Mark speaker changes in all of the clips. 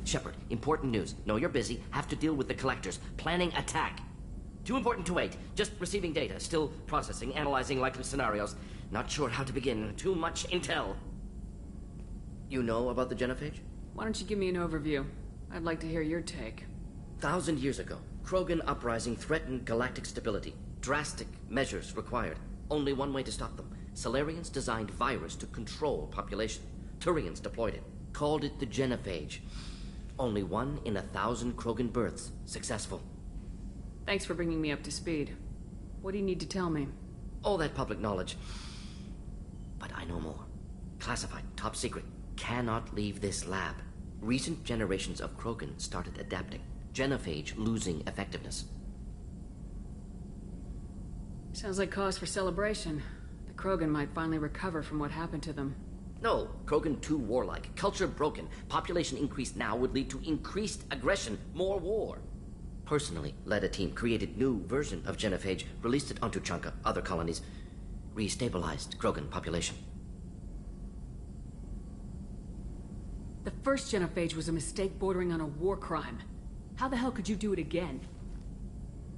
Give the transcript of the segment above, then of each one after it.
Speaker 1: Shepard, important news. Know you're busy. Have to deal with the collectors. Planning attack. Too important to wait. Just receiving data. Still processing, analyzing likely scenarios. Not sure how to begin. Too much intel. You know about the genophage?
Speaker 2: Why don't you give me an overview? I'd like to hear your take.
Speaker 1: 1,000 years ago, Krogan uprising threatened galactic stability. Drastic measures required. Only one way to stop them. Salarians designed virus to control population. Turians deployed it. Called it the genophage. Only 1 in 1,000 Krogan births successful.
Speaker 2: Thanks for bringing me up to speed. What do you need to tell me?
Speaker 1: All that public knowledge. But I know more. Classified, top secret. Cannot leave this lab. Recent generations of Krogan started adapting. Genophage losing effectiveness.
Speaker 2: Sounds like cause for celebration. The Krogan might finally recover from what happened to them.
Speaker 1: No, Krogan too warlike. Culture broken. Population increase now would lead to increased aggression. More war. Personally led a team, created new version of genophage, released it onto Chanka, other colonies. Restabilized Krogan population.
Speaker 2: The first genophage was a mistake bordering on a war crime. How the hell could you do it again?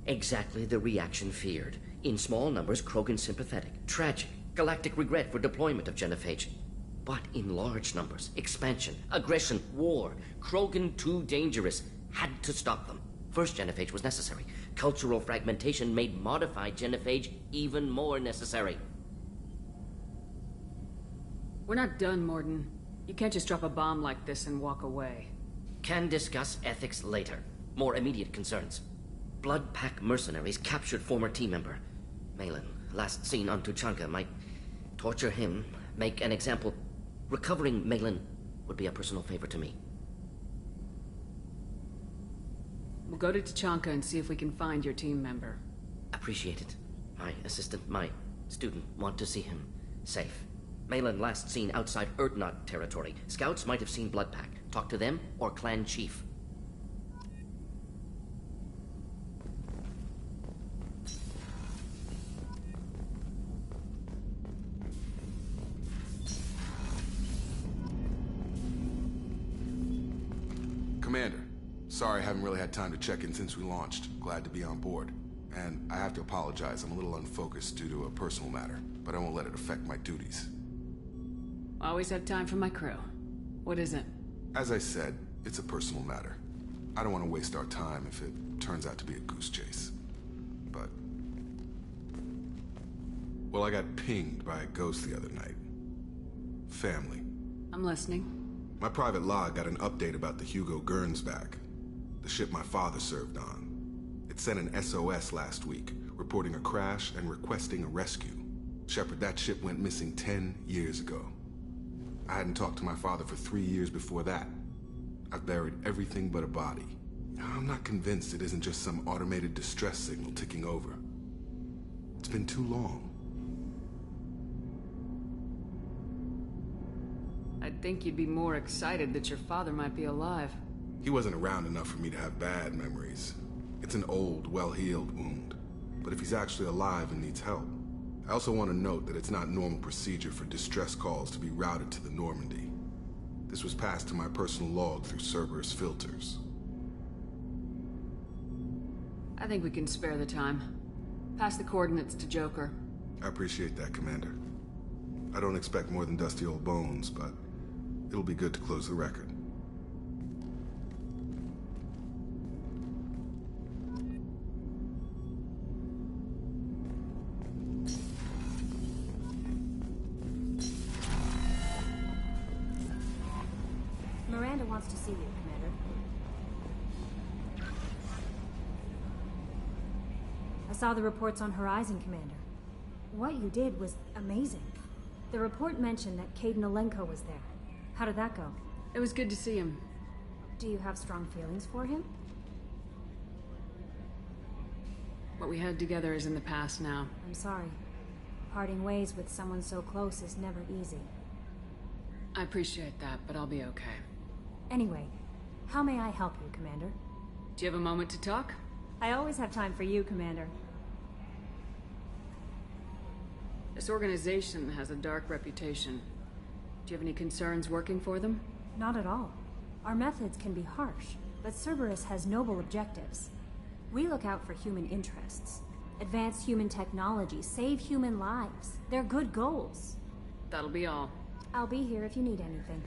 Speaker 1: Exactly the reaction feared. In small numbers, Krogan sympathetic. Tragic. Galactic regret for deployment of genophage. But in large numbers, expansion, aggression, war. Krogan too dangerous. Had to stop them. First genophage was necessary. Cultural fragmentation made modified genophage even more necessary.
Speaker 2: We're not done, Morden. You can't just drop a bomb like this and walk away.
Speaker 1: Can discuss ethics later. More immediate concerns. Blood Pack mercenaries captured former team member. Malin, last seen on Tuchanka, might torture him, make an example. Recovering Malin would be a personal favor to me.
Speaker 2: We'll go to Tuchanka and see if we can find your team member.
Speaker 1: Appreciate it. My assistant, my student, want to see him safe. Malin last seen outside Erdnot territory. Scouts might have seen Blood Pack. Talk to them or clan chief.
Speaker 3: Commander, sorry I haven't really had time to check in since we launched. Glad to be on board. And I have to apologize, I'm a little unfocused due to a personal matter, but I won't let it affect my duties.
Speaker 2: Always have time for my crew. What is it?
Speaker 3: As I said, it's a personal matter. I don't want to waste our time if it turns out to be a goose chase. But... well, I got pinged by a ghost the other night. Family.
Speaker 2: I'm listening.
Speaker 3: My private log got an update about the Hugo Gernsback, the ship my father served on. It sent an SOS last week, reporting a crash and requesting a rescue. Shepard, that ship went missing 10 years ago. I hadn't talked to my father for 3 years before that. I've buried everything but a body. I'm not convinced it isn't just some automated distress signal ticking over. It's been too long.
Speaker 2: I'd think you'd be more excited that your father might be alive.
Speaker 3: He wasn't around enough for me to have bad memories. It's an old, well-healed wound. But if he's actually alive and needs help, I also want to note that it's not normal procedure for distress calls to be routed to the Normandy. This was passed to my personal log through Cerberus filters.
Speaker 2: I think we can spare the time. Pass the coordinates to Joker.
Speaker 3: I appreciate that, Commander. I don't expect more than dusty old bones, but it'll be good to close the record.
Speaker 4: Miranda wants to see you, Commander. I saw the reports on Horizon, Commander. What you did was amazing. The report mentioned that Caden Alenko was there. How did that go?
Speaker 2: It was good to see him.
Speaker 4: Do you have strong feelings for him?
Speaker 2: What we had together is in the past now.
Speaker 4: I'm sorry. Parting ways with someone so close is never easy.
Speaker 2: I appreciate that, but I'll be okay.
Speaker 4: Anyway, how may I help you, Commander?
Speaker 2: Do you have a moment to talk?
Speaker 4: I always have time for you, Commander.
Speaker 2: This organization has a dark reputation. Do you have any concerns working for them?
Speaker 4: Not at all. Our methods can be harsh, but Cerberus has noble objectives. We look out for human interests. Advance human technology, save human lives. They're good goals.
Speaker 2: That'll be all.
Speaker 4: I'll be here if you need anything.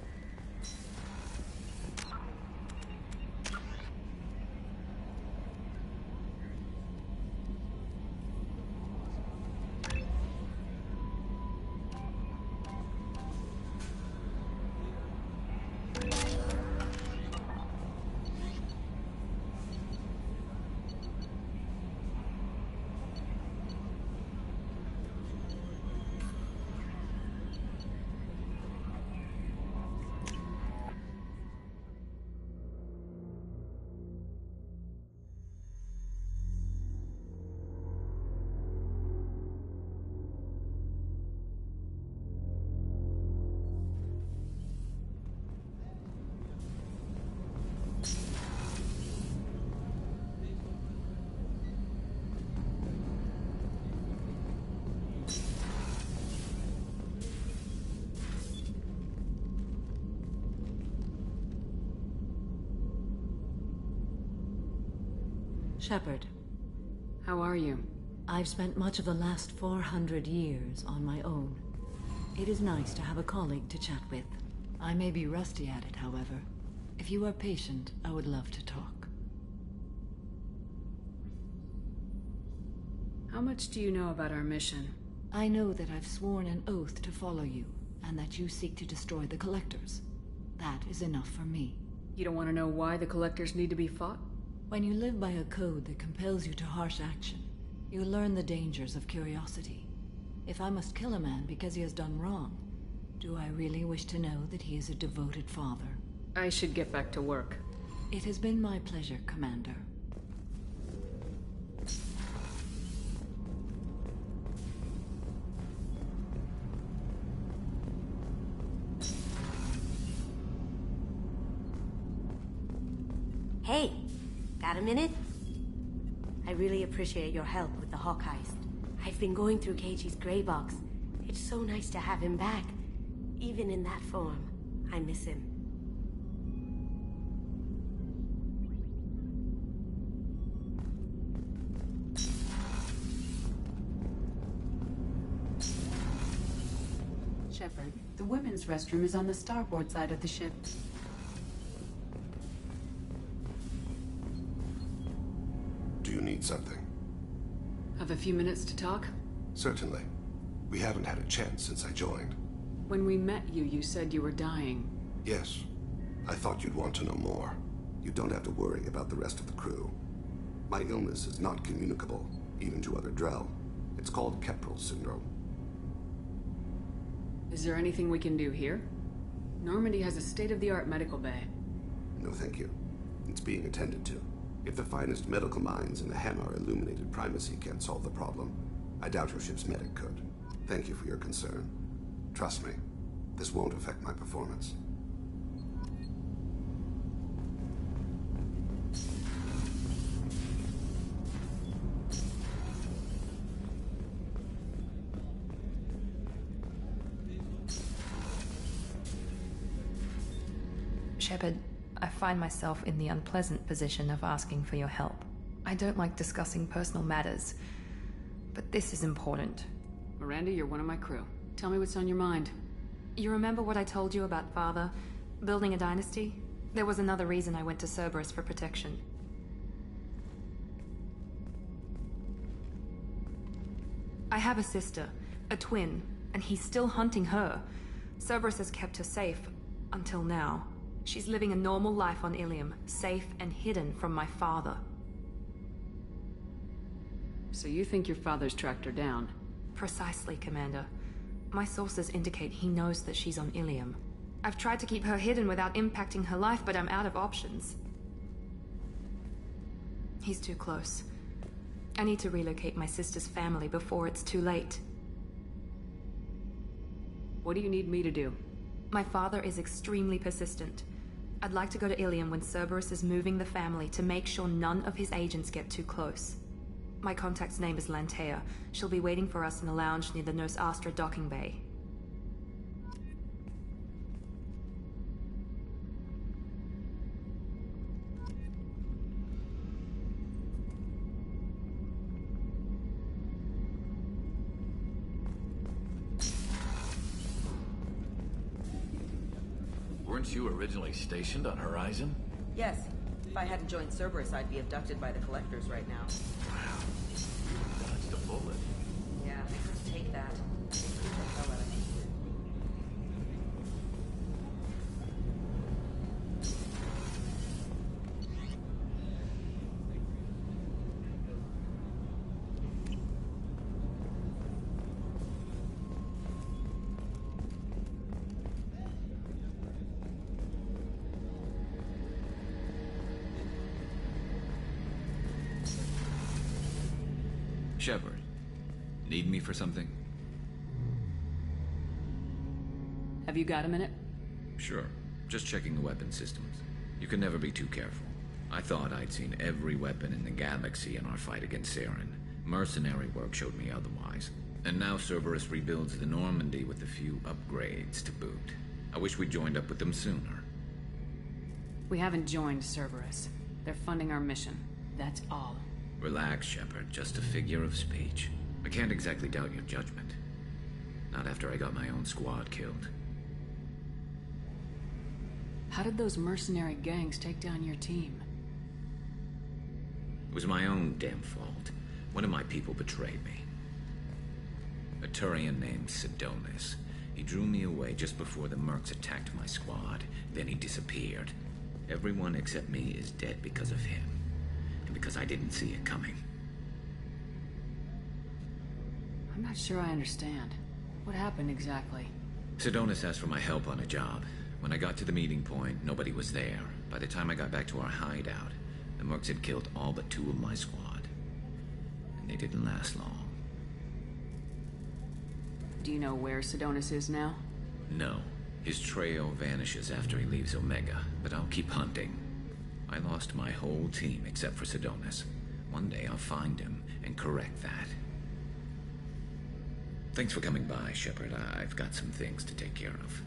Speaker 5: Shepard,
Speaker 2: How are you?
Speaker 5: I've spent much of the last 400 years on my own. It is nice to have a colleague to chat with. I may be rusty at it, however. If you are patient, I would love to talk.
Speaker 2: How much do you know about our mission?
Speaker 5: I know that I've sworn an oath to follow you, and that you seek to destroy the Collectors. That is enough for me.
Speaker 2: You don't want to know why the Collectors need to be fought?
Speaker 5: When you live by a code that compels you to harsh action, you learn the dangers of curiosity. If I must kill a man because he has done wrong, do I really wish to know that he is a devoted father?
Speaker 2: I should get back to work.
Speaker 5: It has been my pleasure, Commander.
Speaker 6: Hey, got a minute? I really appreciate your help with the Hawk heist. I've been going through Keiichi's gray box. It's so nice to have him back. Even in that form, I miss him.
Speaker 7: Shepard, the women's restroom is on the starboard side of the ship.
Speaker 3: Do you need something?
Speaker 2: Have a few minutes to talk?
Speaker 3: Certainly. We haven't had a chance since I joined.
Speaker 2: When we met you, you said you were dying.
Speaker 3: Yes. I thought you'd want to know more. You don't have to worry about the rest of the crew. My illness is not communicable, even to other Drell. It's called Keprel syndrome.
Speaker 2: Is there anything we can do here? Normandy has a state-of-the-art medical bay.
Speaker 3: No thank you. It's being attended to. If the finest medical minds in the Hammar illuminated primacy can't solve the problem, I doubt your ship's medic could. Thank you for your concern. Trust me, this won't affect my performance.
Speaker 8: Shepard, I find myself in the unpleasant position of asking for your help. I don't like discussing personal matters, but this is important.
Speaker 2: Miranda, you're one of my crew. Tell me what's on your mind.
Speaker 8: You remember what I told you about Father? Building a dynasty? There was another reason I went to Cerberus for protection. I have a sister, a twin, and he's still hunting her. Cerberus has kept her safe, until now. She's living a normal life on Ilium, safe and hidden from my father.
Speaker 2: So you think your father's tracked her down?
Speaker 8: Precisely, Commander. My sources indicate he knows that she's on Ilium. I've tried to keep her hidden without impacting her life, but I'm out of options. He's too close. I need to relocate my sister's family before it's too late.
Speaker 2: What do you need me to do?
Speaker 8: My father is extremely persistent. I'd like to go to Ilium when Cerberus is moving the family to make sure none of his agents get too close. My contact's name is Lantea. She'll be waiting for us in a lounge near the Nos Astra docking bay.
Speaker 9: Weren't you originally stationed on Horizon?
Speaker 10: Yes. If I hadn't joined Cerberus, I'd be abducted by the Collectors right now.
Speaker 9: Wow. Dodged a bullet.
Speaker 10: Yeah, I had to take that. It scared the hell out of me.
Speaker 11: Shepard, need me for something?
Speaker 2: Have you got a minute?
Speaker 11: Sure. Just checking the weapon systems. You can never be too careful. I thought I'd seen every weapon in the galaxy in our fight against Saren. Mercenary work showed me otherwise. And now Cerberus rebuilds the Normandy with a few upgrades to boot. I wish we'd joined up with them sooner.
Speaker 2: We haven't joined Cerberus. They're funding our mission. That's all.
Speaker 11: Relax, Shepard. Just a figure of speech. I can't exactly doubt your judgment. Not after I got my own squad killed.
Speaker 2: How did those mercenary gangs take down your team?
Speaker 11: It was my own damn fault. One of my people betrayed me. A Turian named Sidonis. He drew me away just before the mercs attacked my squad. Then he disappeared. Everyone except me is dead because of him. And because I didn't see it coming.
Speaker 2: I'm not sure I understand. What happened exactly?
Speaker 11: Sidonis asked for my help on a job. When I got to the meeting point, nobody was there. By the time I got back to our hideout, the mercs had killed all but 2 of my squad. And they didn't last long.
Speaker 2: Do you know where Sidonis is now?
Speaker 11: No. His trail vanishes after he leaves Omega, but I'll keep hunting. I lost my whole team except for Sidonis. One day I'll find him and correct that. Thanks for coming by, Shepard. I've got some things to take care of.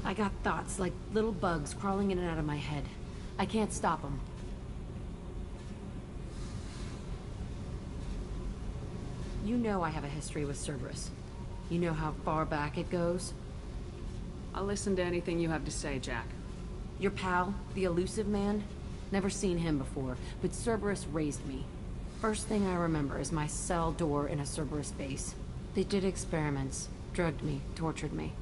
Speaker 6: I got thoughts like little bugs crawling in and out of my head. I can't stop them. You know I have a history with Cerberus. You know how far back it goes?
Speaker 2: I'll listen to anything you have to say, Jack.
Speaker 6: Your pal, the elusive man? Never seen him before, but Cerberus raised me. First thing I remember is my cell door in a Cerberus base. They did experiments, drugged me, tortured me.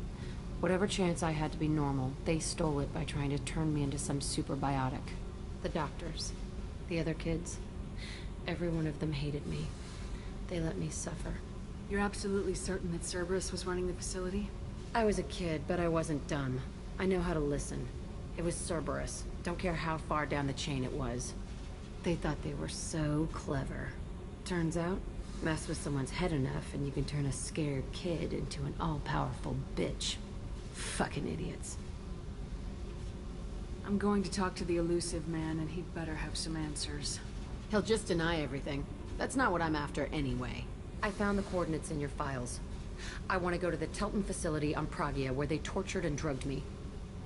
Speaker 6: Whatever chance I had to be normal, they stole it by trying to turn me into some superbiotic. The doctors, the other kids, every one of them hated me. They let me suffer.
Speaker 2: You're absolutely certain that Cerberus was running the facility?
Speaker 6: I was a kid, but I wasn't dumb. I know how to listen. It was Cerberus. Don't care how far down the chain it was. They thought they were so clever. Turns out, mess with someone's head enough and you can turn a scared kid into an all-powerful bitch. Fucking idiots.
Speaker 2: I'm going to talk to the elusive man, and he'd better have some answers.
Speaker 6: He'll just deny everything. That's not what I'm after anyway. I found the coordinates in your files. I want to go to the Telton facility on Pragia where they tortured and drugged me.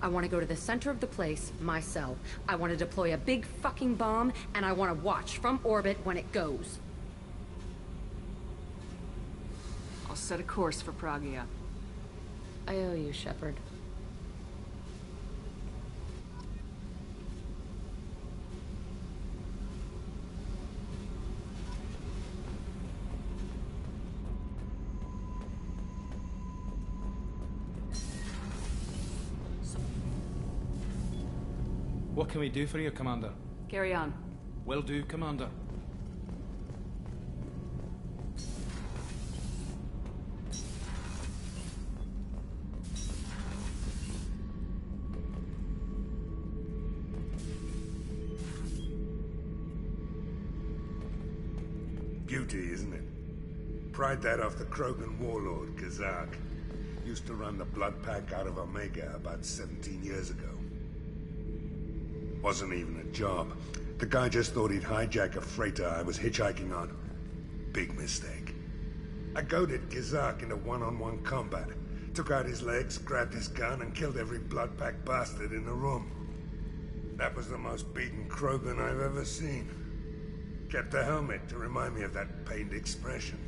Speaker 6: I want to go to the center of the place, my cell. I want to deploy a big fucking bomb, and I want to watch from orbit when it goes.
Speaker 2: I'll set a course for Pragia.
Speaker 6: I owe you, Shepard.
Speaker 12: What can we do for you, Commander?
Speaker 2: Carry on.
Speaker 12: Will do, Commander.
Speaker 13: Beauty, isn't it? Pried that off the Krogan warlord, Kazak. Used to run the blood pack out of Omega about 17 years ago. Wasn't even a job. The guy just thought he'd hijack a freighter I was hitchhiking on. Big mistake. I goaded Kazak into one-on-one combat. Took out his legs, grabbed his gun, and killed every blood pack bastard in the room. That was the most beaten Krogan I've ever seen. Kept a helmet to remind me of that pained expression.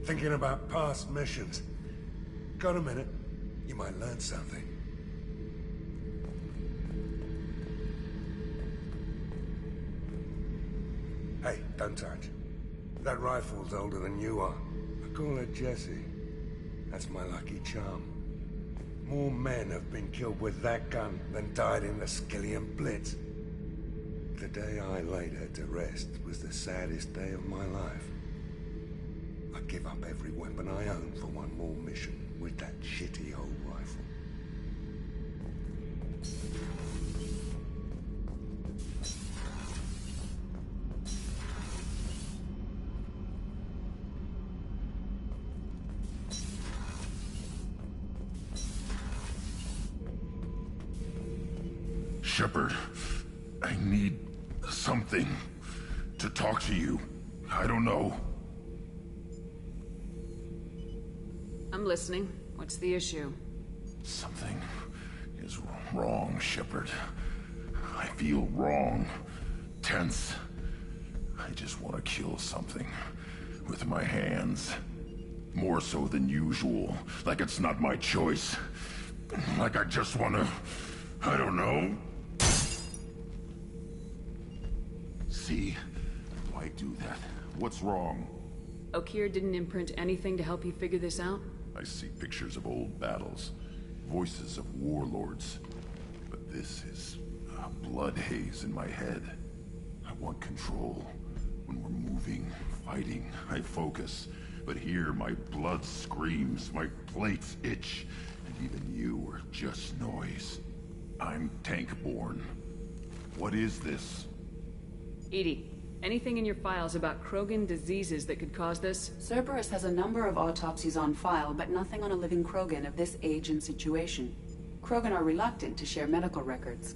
Speaker 13: Thinking about past missions. Got a minute? You might learn something. Hey, don't touch. That rifle's older than you are. I call her Jessie. That's my lucky charm. More men have been killed with that gun than died in the Skillian Blitz. The day I laid her to rest was the saddest day of my life. I'd give up every weapon I own for one more mission with that shitty old rifle.
Speaker 14: Shepard, I need something to talk to you. I don't know.
Speaker 2: I'm listening. What's the issue?
Speaker 14: Something is wrong, Shepard. I feel wrong. Tense. I just want to kill something with my hands. More so than usual. Like it's not my choice. Like I just want to... I don't know. See? Why do that? What's wrong?
Speaker 2: Okeer didn't imprint anything to help you figure this out?
Speaker 14: I see pictures of old battles, voices of warlords. But this is a blood haze in my head. I want control. When we're moving, fighting, I focus. But here my blood screams, my plates itch, and even you are just noise. I'm tank-born. What is this?
Speaker 2: Edie, anything in your files about Krogan diseases that could cause this?
Speaker 7: Cerberus has a number of autopsies on file, but nothing on a living Krogan of this age and situation. Krogan are reluctant to share medical records.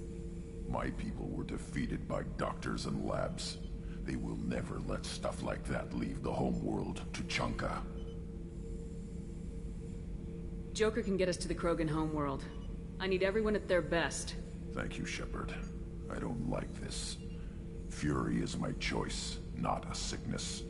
Speaker 14: My people were defeated by doctors and labs. They will never let stuff like that leave the homeworld to Chunka.
Speaker 2: Joker can get us to the Krogan homeworld. I need everyone at their best.
Speaker 14: Thank you, Shepard. I don't like this. Fury is my choice, not a sickness.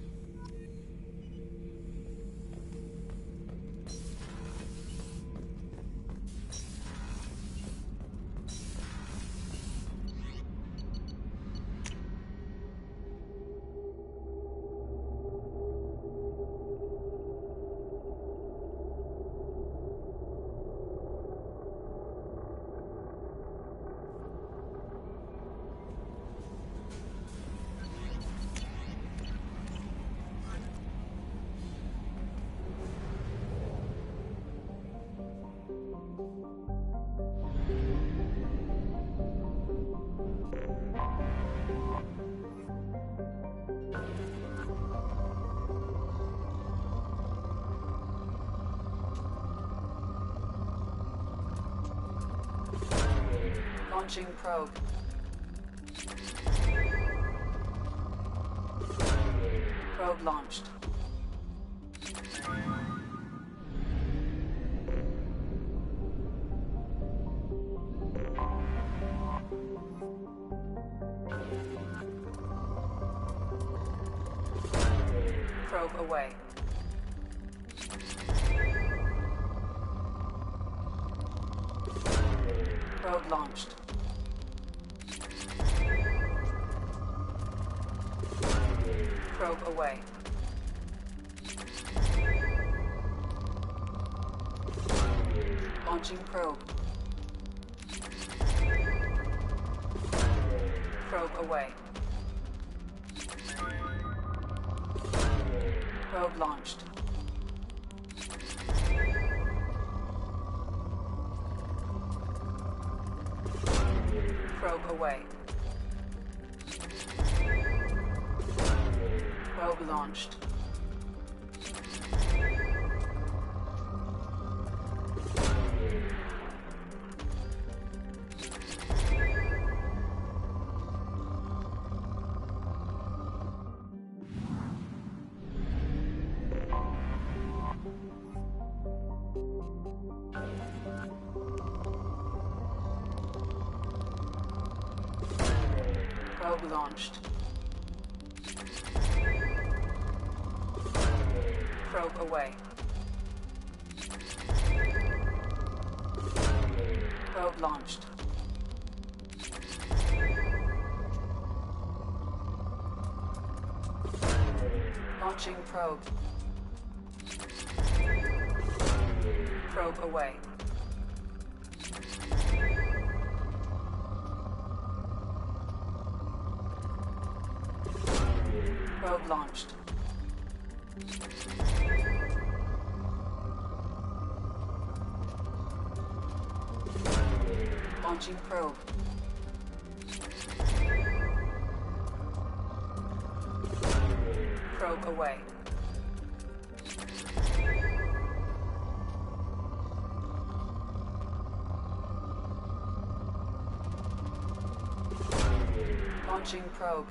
Speaker 7: Launching probe. Probe launched. Probe away. Probe launched. Probe away. Launching probe. Probe away. Probe launched. Probe away. Probe launched. Probe launched. Probe away. Probe launched. Launching probe. Probe away. Probe launched. Launching probe. Probe away. Launching probe.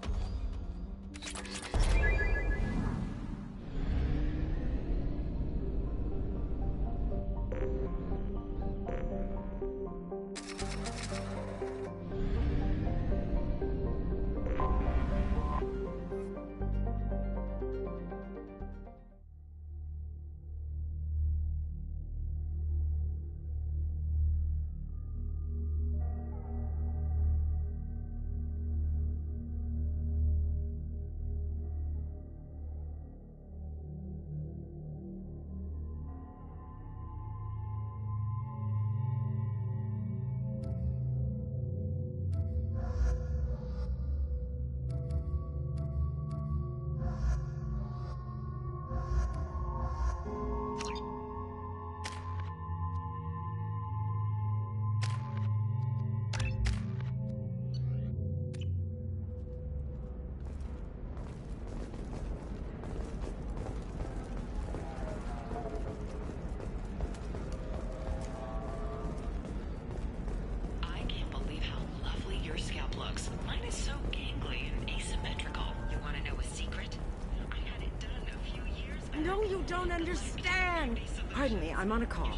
Speaker 10: No, you don't understand. Pardon me, I'm on a call.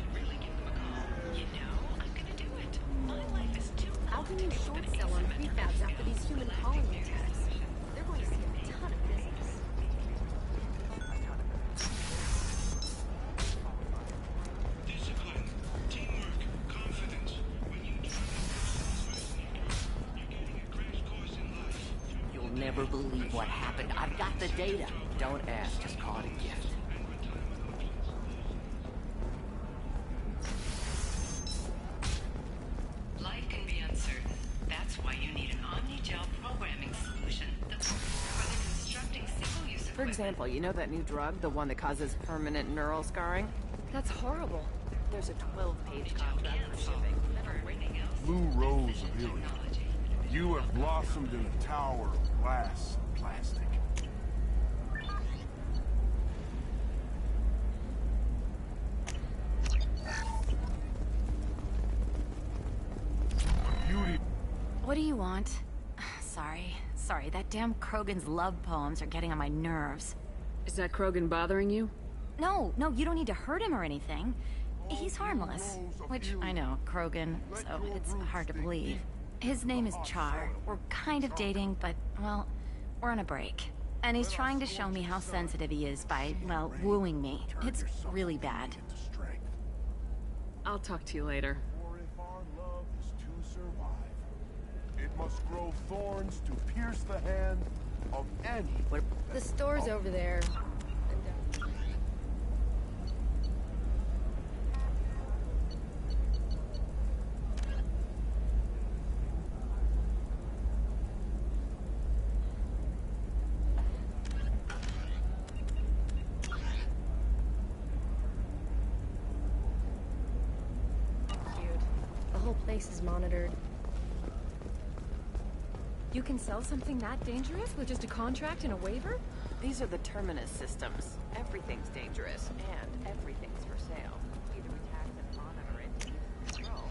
Speaker 4: How can you short sell on prefabs after these human colony attacks? They're going to see a ton of business.
Speaker 15: Discipline, teamwork, confidence. When you you're getting a crash course in life.
Speaker 1: You'll never believe what happened. I've got the data. Don't ask, just call it a gift.
Speaker 16: Life can be uncertain. That's why you need an Omni-Gel programming solution that's for the constructing single-use
Speaker 10: For example, you know that new drug, the one that causes permanent neural scarring? That's horrible. There's a 12-page contract for shipping.
Speaker 14: Blue rose of Ilium. You have blossomed in a tower of glass and plastic.
Speaker 17: What do you want? Sorry, that damn Krogan's love poems are getting on my nerves.
Speaker 2: Is that Krogan bothering you?
Speaker 17: No, you don't need to hurt him or anything. He's harmless. Which, I know, Krogan, so it's hard to believe. His name is Char. We're kind of dating, but, well, we're on a break. And he's trying to show me how sensitive he is by, well, wooing me. It's really bad.
Speaker 2: I'll talk to you later.
Speaker 14: It must grow thorns to pierce the hand of any.
Speaker 4: The store's over there.
Speaker 18: whole place is monitored. You can sell something that dangerous with just a contract and a waiver?
Speaker 10: These are the Terminus systems. Everything's dangerous, and everything's for sale. Either attack and monitor it, control,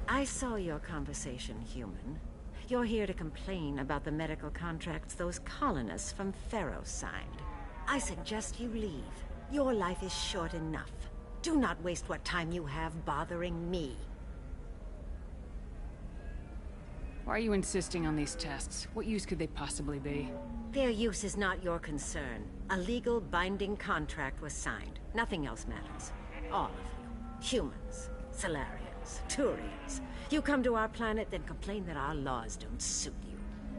Speaker 19: I saw your conversation, human. You're here to complain about the medical contracts those colonists from Pharaoh signed. I suggest you leave. Your life is short enough. Do not waste what time you have bothering me.
Speaker 2: Why are you insisting on these tests? What use could they possibly be?
Speaker 19: Their use is not your concern. A legal binding contract was signed. Nothing else matters. All of you. Humans, Solarians, Turians. You come to our planet, then complain that our laws don't suit you.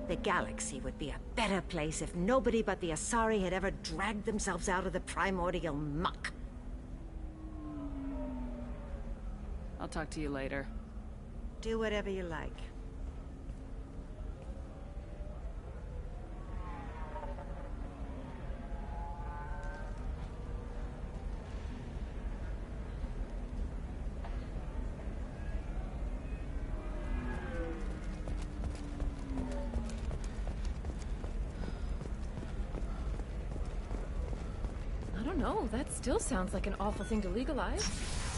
Speaker 19: The galaxy would be a better place if nobody but the Asari had ever dragged themselves out of the primordial muck.
Speaker 2: I'll talk to you later.
Speaker 19: Do whatever you like.
Speaker 18: No, that still sounds like an awful thing to legalize.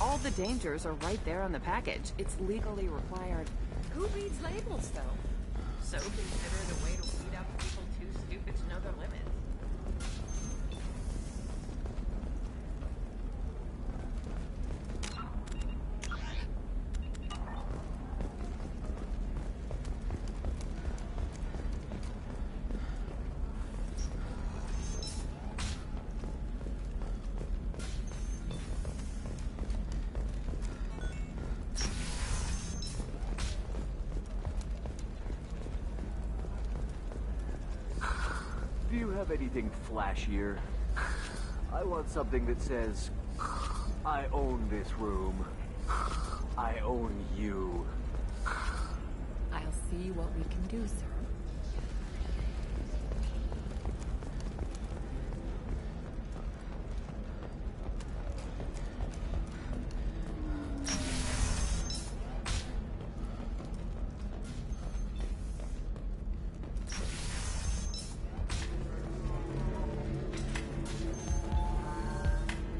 Speaker 10: all the dangers are right there on the package. It's legally required.
Speaker 18: Who reads labels, though?
Speaker 10: So consider it a way to weed out people too stupid to know their limits.
Speaker 20: Do you have anything flashier? I want something that says, I own this room. I own you.
Speaker 18: I'll see what we can do, sir.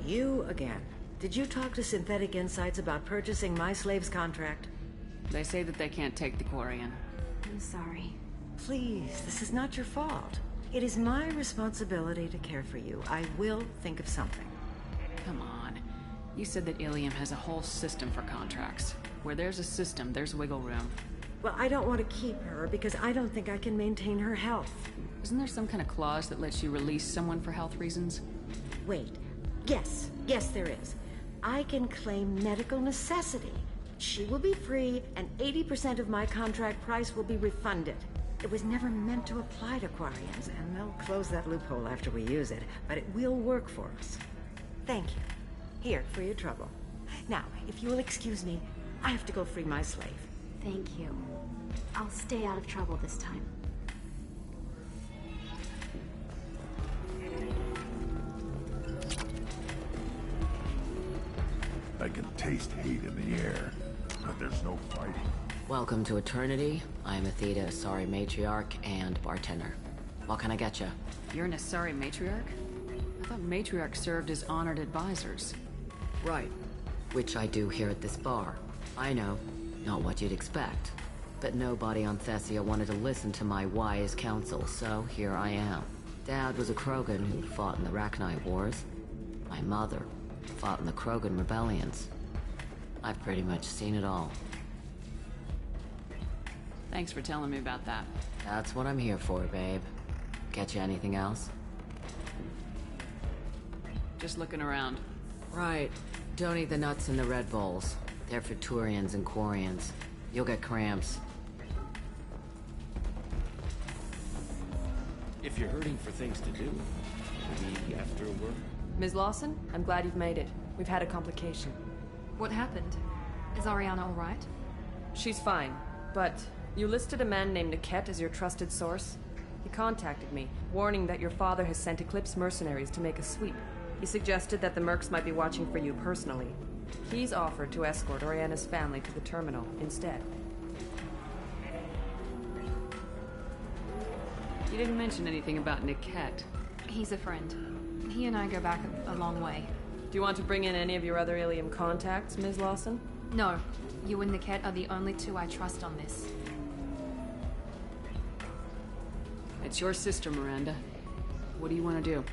Speaker 19: You again. Did you talk to Synthetic Insights about purchasing my slave's contract?
Speaker 2: They say that they can't take the Quarian.
Speaker 19: I'm sorry. Please, this is not your fault. It is my responsibility to care for you. I will think of something.
Speaker 2: Come on. You said that Ilium has a whole system for contracts. Where there's a system, there's wiggle room.
Speaker 19: Well, I don't want to keep her because I don't think I can maintain her health.
Speaker 2: Isn't there some kind of clause that lets you release someone for health reasons?
Speaker 19: Wait. Yes, there is. I can claim medical necessity. She will be free, and 80% of my contract price will be refunded. It was never meant to apply to Quarians, and they'll close that loophole after we use it, but it will work for us. Thank you. Here, for your trouble. Now, if you will excuse me, I have to go free my slave.
Speaker 4: Thank you. I'll stay out of trouble this time.
Speaker 14: I can taste hate in the air, but there's no fighting.
Speaker 21: Welcome to Eternity. I'm Athena Asari Matriarch and bartender. What can I get you?
Speaker 2: You're an Asari Matriarch? I thought Matriarchs served as honored advisors.
Speaker 21: Right. Which I do here at this bar. I know, not what you'd expect. But nobody on Thessia wanted to listen to my wise counsel, so here I am. Dad was a Krogan who fought in the Rachni Wars. My mother fought in the Krogan rebellions. I've pretty much seen it all.
Speaker 2: Thanks for telling me about that.
Speaker 21: That's what I'm here for, babe. Get you anything else?
Speaker 2: Just looking around.
Speaker 21: Right. Don't eat the nuts in the Red Bowls. They're for Turians and Quarians. You'll get cramps.
Speaker 5: If you're hurting for things to do, maybe after work?
Speaker 10: Ms. Lawson, I'm glad you've made it. We've had a complication.
Speaker 8: What happened? Is Ariana all right?
Speaker 10: She's fine, but you listed a man named Niket as your trusted source. He contacted me, warning that your father has sent Eclipse mercenaries to make a sweep. He suggested that the Mercs might be watching for you personally. He's offered to escort Oriana's family to the terminal instead.
Speaker 2: You didn't mention anything about Niket.
Speaker 8: He's a friend. He and I go back a long way.
Speaker 10: Do you want to bring in any of your other Ilium contacts, Ms. Lawson?
Speaker 8: No. You and Niket are the only two I trust on this.
Speaker 2: It's your sister, Miranda. What do you want to do?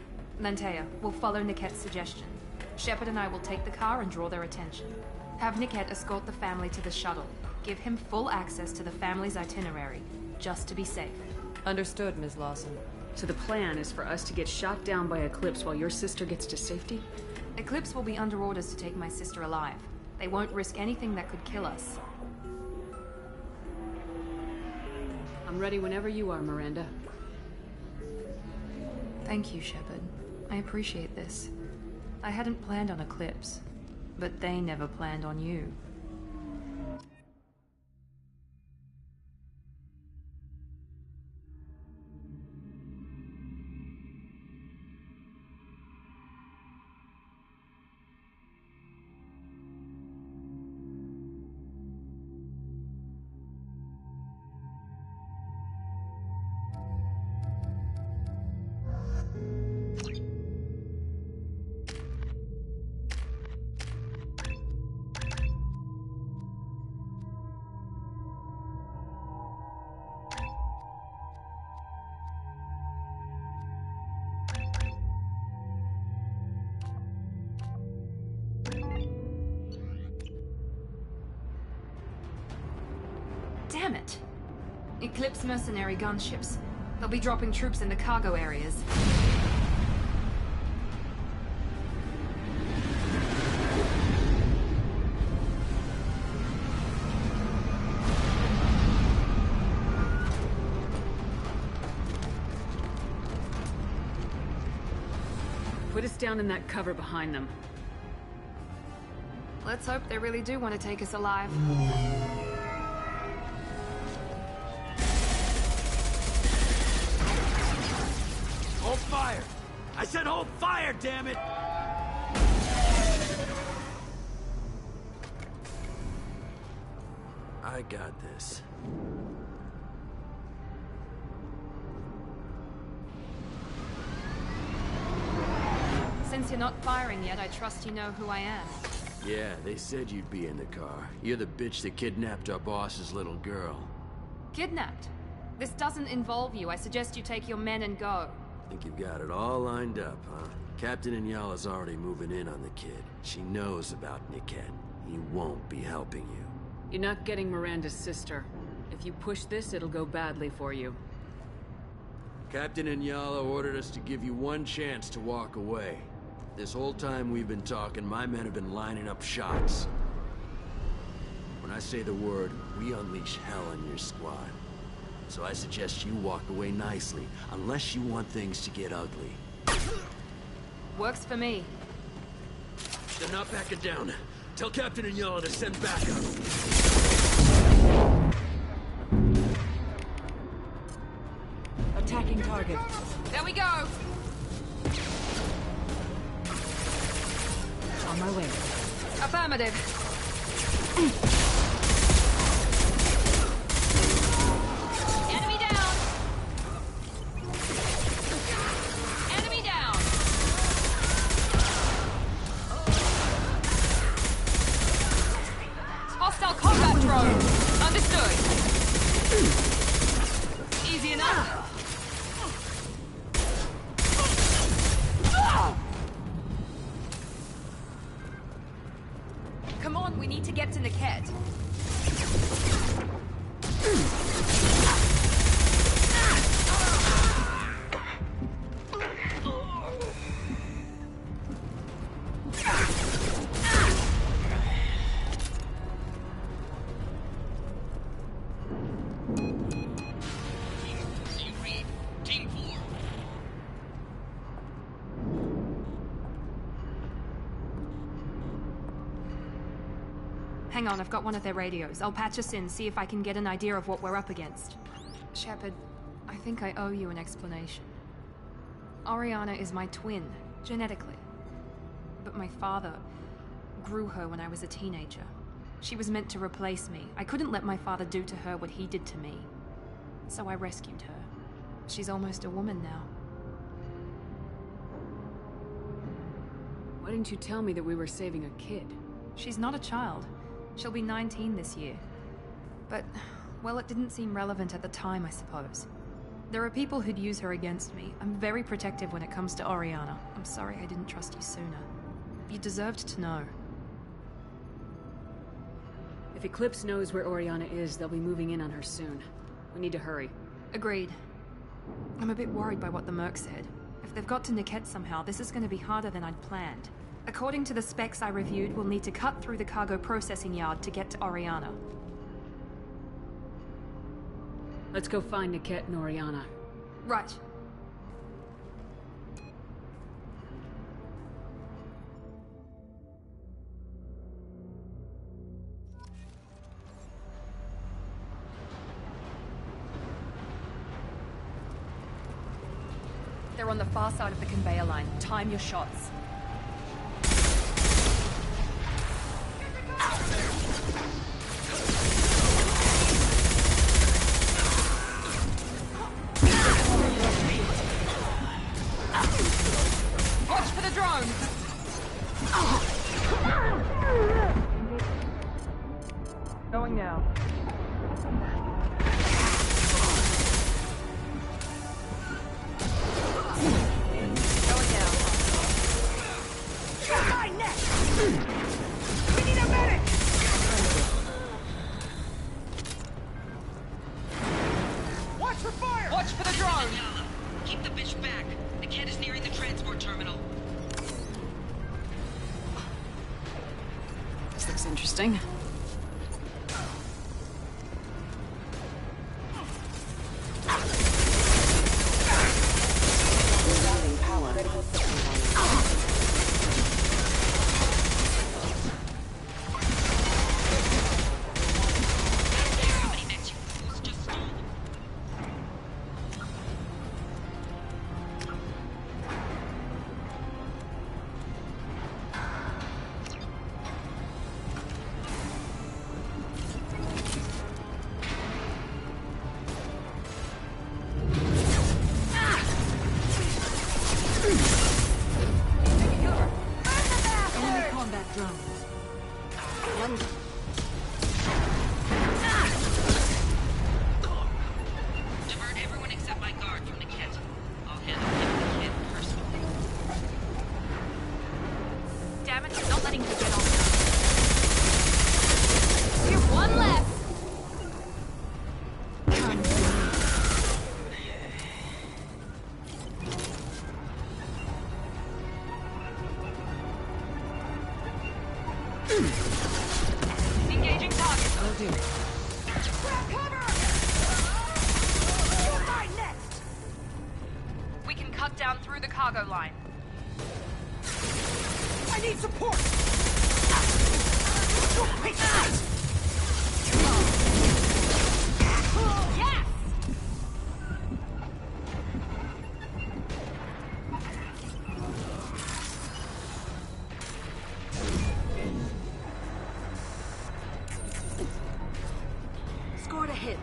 Speaker 8: Lantea, we'll follow Niket's suggestion. Shepard and I will take the car and draw their attention. Have Niket escort the family to the shuttle. Give him full access to the family's itinerary, just to be safe.
Speaker 10: Understood, Ms. Lawson.
Speaker 2: So the plan is for us to get shot down by Eclipse while your sister gets to safety?
Speaker 8: Eclipse will be under orders to take my sister alive. They won't risk anything that could kill us.
Speaker 2: I'm ready whenever you are, Miranda.
Speaker 8: Thank you, Shepard. I appreciate this. I hadn't planned on Eclipse, but they never planned on you. Damn it! Eclipse mercenary gunships. They'll be dropping troops in the cargo areas.
Speaker 2: Put us down in that cover behind them.
Speaker 8: Let's hope they really do want to take us alive.
Speaker 5: Hold fire! I said hold fire, damn it! I got this.
Speaker 8: Since you're not firing yet, I trust you know who I am.
Speaker 5: Yeah, they said you'd be in the car. You're the bitch that kidnapped our boss's little girl.
Speaker 8: Kidnapped? This doesn't involve you. I suggest you take your men and go.
Speaker 5: Think you've got it all lined up, huh? Captain Inyala's already moving in on the kid. She knows about Niket. He won't be helping you.
Speaker 2: You're not getting Miranda's sister. If you push this, it'll go badly for you.
Speaker 5: Captain Inyala ordered us to give you one chance to walk away. This whole time we've been talking, my men have been lining up shots. When I say the word, we unleash hell on your squad. So I suggest you walk away nicely, unless you want things to get ugly.
Speaker 8: Works for me.
Speaker 5: They're not backing down. Tell Captain Inyala to send backup.
Speaker 19: Attacking target.
Speaker 8: There we go!
Speaker 2: On my way.
Speaker 8: Affirmative. Enemy down! Enemy down! Hostile combat drone! Understood. Easy enough. Come on, we need to get to Niket.
Speaker 1: Team 4,
Speaker 8: Hang on, I've got one of their radios. I'll patch us in, see if I can get an idea of what we're up against. Shepard, I think I owe you an explanation. Oriana is my twin, genetically. But my father grew her when I was a teenager. She was meant to replace me. I couldn't let my father do to her what he did to me. So I rescued her. She's almost a woman now.
Speaker 2: Why didn't you tell me that we were saving a kid?
Speaker 8: She's not a child. She'll be 19 this year. But, well, it didn't seem relevant at the time, I suppose. There are people who'd use her against me. I'm very protective when it comes to Oriana. I'm sorry I didn't trust you sooner. You deserved to know.
Speaker 2: If Eclipse knows where Oriana is, they'll be moving in on her soon. We need to hurry.
Speaker 8: Agreed. I'm a bit worried by what the Merc said. If they've got to Niket somehow, this is going to be harder than I'd planned. According to the specs I reviewed, we'll need to cut through the cargo processing yard to get to Oriana.
Speaker 2: Let's go find Niket and Oriana.
Speaker 8: Right. They're on the far side of the conveyor line. Time your shots. Watch for the drone! Going now.
Speaker 2: Interesting.
Speaker 8: Engaging target.
Speaker 2: Will do.
Speaker 8: Grab cover! You're mine next! We can cut down through the cargo line.
Speaker 15: I need support!
Speaker 8: Yes!
Speaker 19: Scored a hit.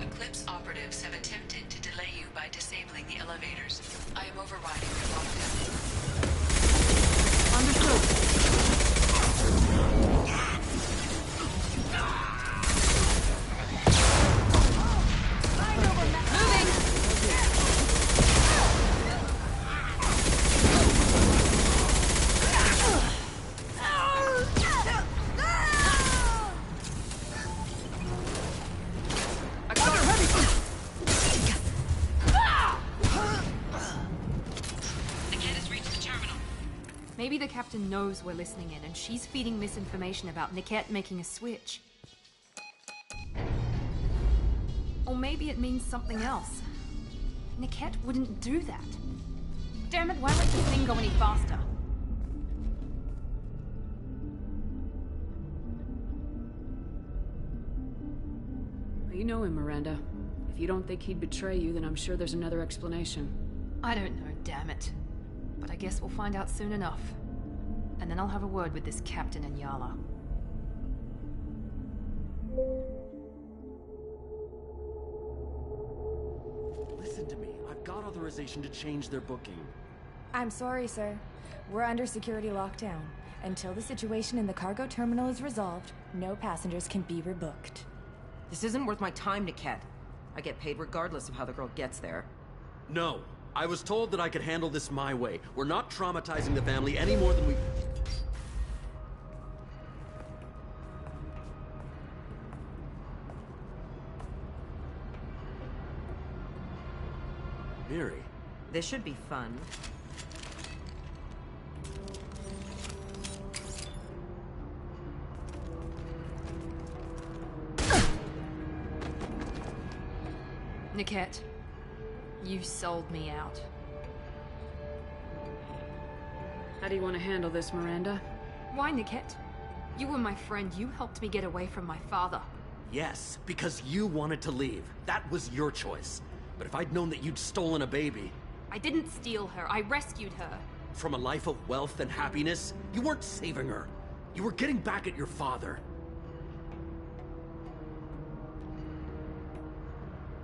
Speaker 16: Eclipse operatives have attempted to delay you by disabling the elevators. I am overriding their lockdown.
Speaker 2: Understood.
Speaker 8: Maybe the captain knows we're listening in, and she's feeding misinformation about Niket making a switch. maybe it means something else. Niket wouldn't do that. Damn it, why let this thing go any faster?
Speaker 2: Well, you know him, Miranda. If you don't think he'd betray you, then I'm sure there's another explanation.
Speaker 8: I don't know, damn it. But I guess we'll find out soon enough. And then I'll have a word with this Captain Inyala.
Speaker 5: Listen to me. I've got authorization to change their booking.
Speaker 3: I'm sorry, sir. We're under security lockdown. Until the situation in the cargo terminal is resolved, no passengers can be rebooked.
Speaker 22: This isn't worth my time, Niket. I get paid regardless of how the girl gets there.
Speaker 5: No. I was told that I could handle this my way. We're not traumatizing the family any more than we... Miri.
Speaker 22: This should be fun.
Speaker 8: Niket, you sold me out.
Speaker 2: How do you want to handle this, Miranda?
Speaker 8: Why, Niket? You were my friend. You helped me get away from my father.
Speaker 5: Yes, because you wanted to leave. That was your choice. But if I'd known that you'd stolen a baby...
Speaker 8: I didn't steal her. I rescued her.
Speaker 5: From a life of wealth and happiness, you weren't saving her. You were getting back at your father.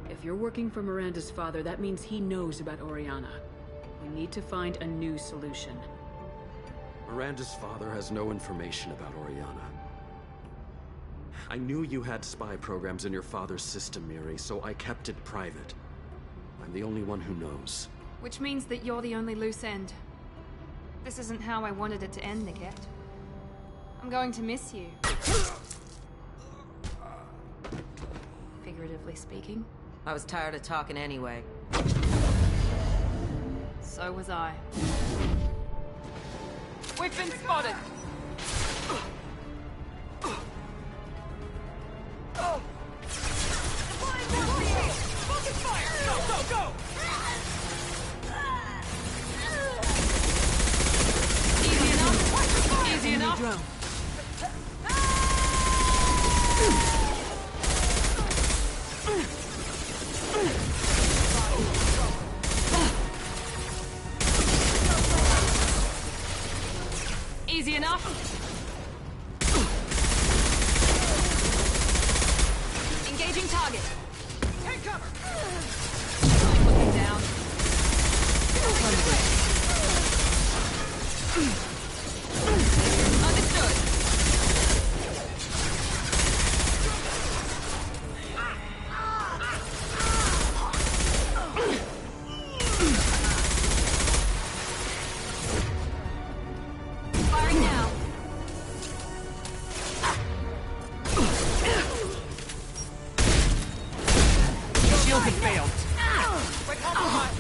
Speaker 2: If you're working for Miranda's father, that means he knows about Oriana. We need to find a new solution.
Speaker 5: Miranda's father has no information about Oriana. I knew you had spy programs in your father's system, Miri, so I kept it private. I'm the only one who knows.
Speaker 8: Which means that you're the only loose end. This isn't how I wanted it to end, Niket. I'm going to miss you. Figuratively speaking.
Speaker 22: I was tired of talking anyway.
Speaker 8: So was I. We've been spotted!
Speaker 15: Focus fire! Go, go, go!
Speaker 8: Easy enough? Easy enough? Easy enough? Engaging target.
Speaker 15: Take cover!
Speaker 8: Looking down. Understood. Firing now.
Speaker 15: Shield has failed. We're compromised.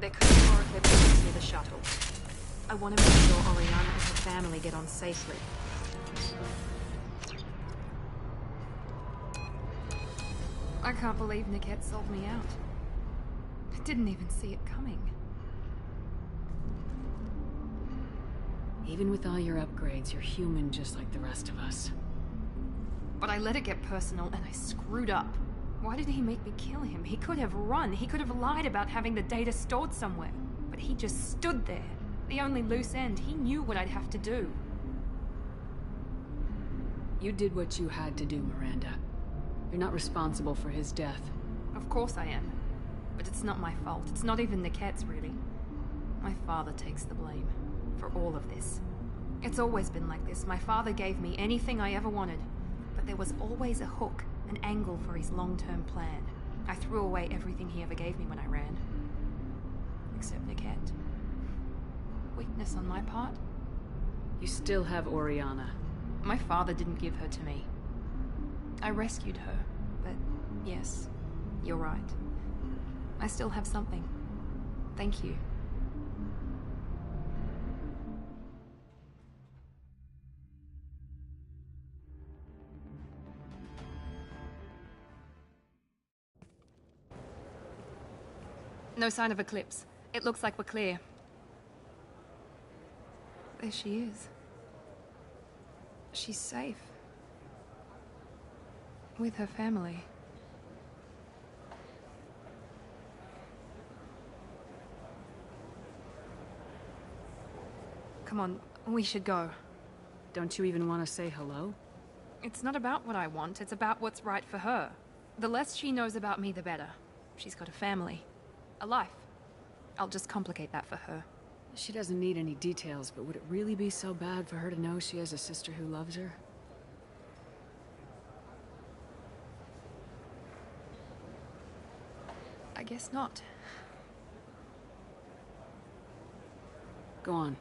Speaker 8: They're categorically putting near the shuttle. I want to make sure Oriana and her family get on safely. I can't believe Niket sold me out. I didn't even see it coming.
Speaker 2: Even with all your upgrades, you're human just like the rest of us.
Speaker 8: But I let it get personal and I screwed up. Why did he make me kill him? He could have run. He could have lied about having the data stored somewhere. But he just stood there. The only loose end. He knew what I'd have to do.
Speaker 2: You did what you had to do, Miranda. You're not responsible for his death.
Speaker 8: Of course I am. But it's not my fault. It's not even Niket's, really. My father takes the blame for all of this. It's always been like this. My father gave me anything I ever wanted. But there was always a hook, an angle for his long-term plan. I threw away everything he ever gave me when I ran. Except Niket. Weakness on my part?
Speaker 2: You still have Oriana.
Speaker 8: My father didn't give her to me. I rescued her, but yes, you're right. I still have something. Thank you. No sign of Eclipse. It looks like we're clear. There she is. She's safe. With her family. Come on, we should go.
Speaker 2: Don't you even want to say hello?
Speaker 8: It's not about what I want, it's about what's right for her. The less she knows about me, the better. She's got a family. A life. I'll just complicate that for her.
Speaker 2: She doesn't need any details, but would it really be so bad for her to know she has a sister who loves her?
Speaker 8: I guess not.
Speaker 2: Go on.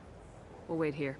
Speaker 2: We'll wait here.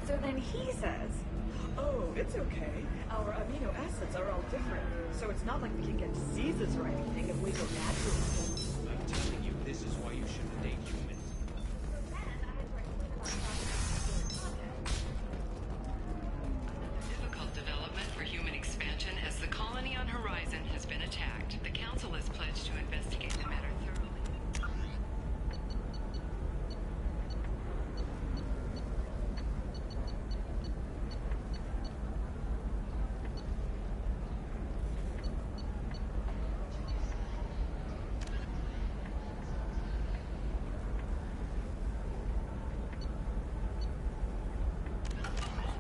Speaker 9: So then he says, oh, it's okay. Our amino acids are all different. So it's not like we can get diseases or anything if we go naturally.
Speaker 15: I'm telling you, this is why you shouldn't date humans.
Speaker 16: Difficult development for human expansion as the colony on Horizon has been attacked. The Council has pledged to investigate the matter thoroughly.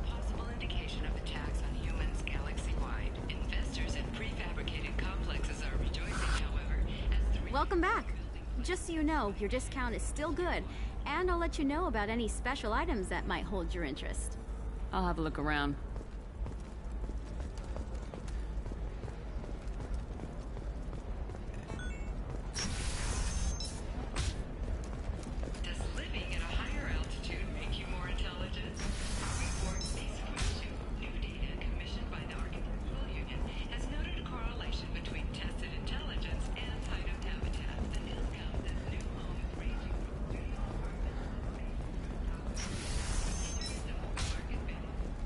Speaker 16: Possible indication of attacks on humans galaxy-wide. Investors in prefabricated complexes are rejoicing, however, as the
Speaker 11: Welcome back. Just so you know, your discount is still good, and I'll let you know about any special items that might hold your interest.
Speaker 2: I'll have a look around.
Speaker 16: Does living at a higher altitude make you more intelligent? Report C-42, new data commissioned by the Architectural Union, has noted a correlation between tested intelligence and item habitats and income as new homes ranging from 30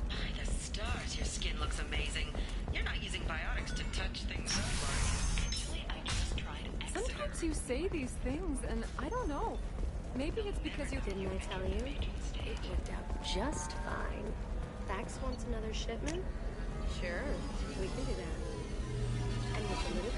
Speaker 16: By the stars, your skin looks amazing. You're not using biotics to touch things up, are you? Actually, I just tried Exeter.
Speaker 18: Sometimes you say these things, and I don't know. Maybe it's because you...
Speaker 6: Didn't I tell you? It worked out just fine. Fax wants another shipment? Sure, we can do that. And with a little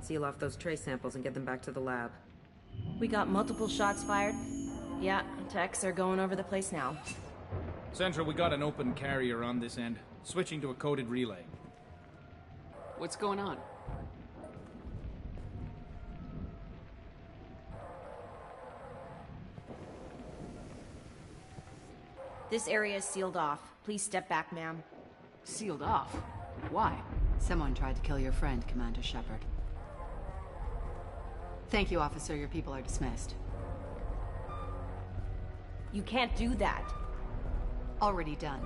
Speaker 22: Seal off those trace samples and get them back to the lab.
Speaker 12: We got multiple shots fired. Yeah, techs are going over the place now.
Speaker 13: Central, we got an open carrier on this end. Switching to a coded relay.
Speaker 2: What's going on?
Speaker 12: This area is sealed off. Please step back, ma'am.
Speaker 2: Sealed off? Why?
Speaker 23: Someone tried to kill your friend, Commander Shepard. Thank you, officer. Your people are dismissed.
Speaker 12: You can't do that.
Speaker 23: Already done.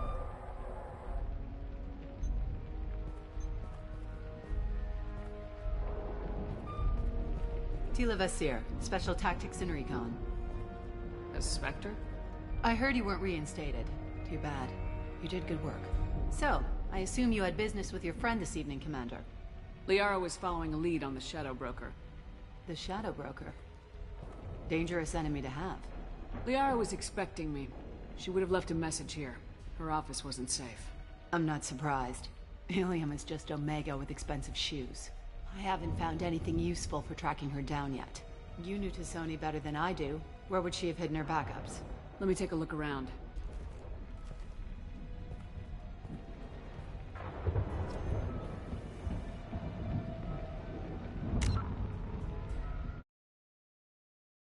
Speaker 23: Tila Vasir, Special Tactics and Recon.
Speaker 2: A Spectre?
Speaker 23: I heard you weren't reinstated. Too bad. You did good work. So, I assume you had business with your friend this evening, Commander.
Speaker 2: Liara was following a lead on the Shadow Broker.
Speaker 23: The Shadow Broker? Dangerous enemy to have.
Speaker 2: Liara was expecting me. She would have left a message here. Her office wasn't safe.
Speaker 23: I'm not surprised. Ilium is just Omega with expensive shoes. I haven't found anything useful for tracking her down yet. You knew Tassoni better than I do. Where would she have hidden her backups?
Speaker 2: Let me take a look around.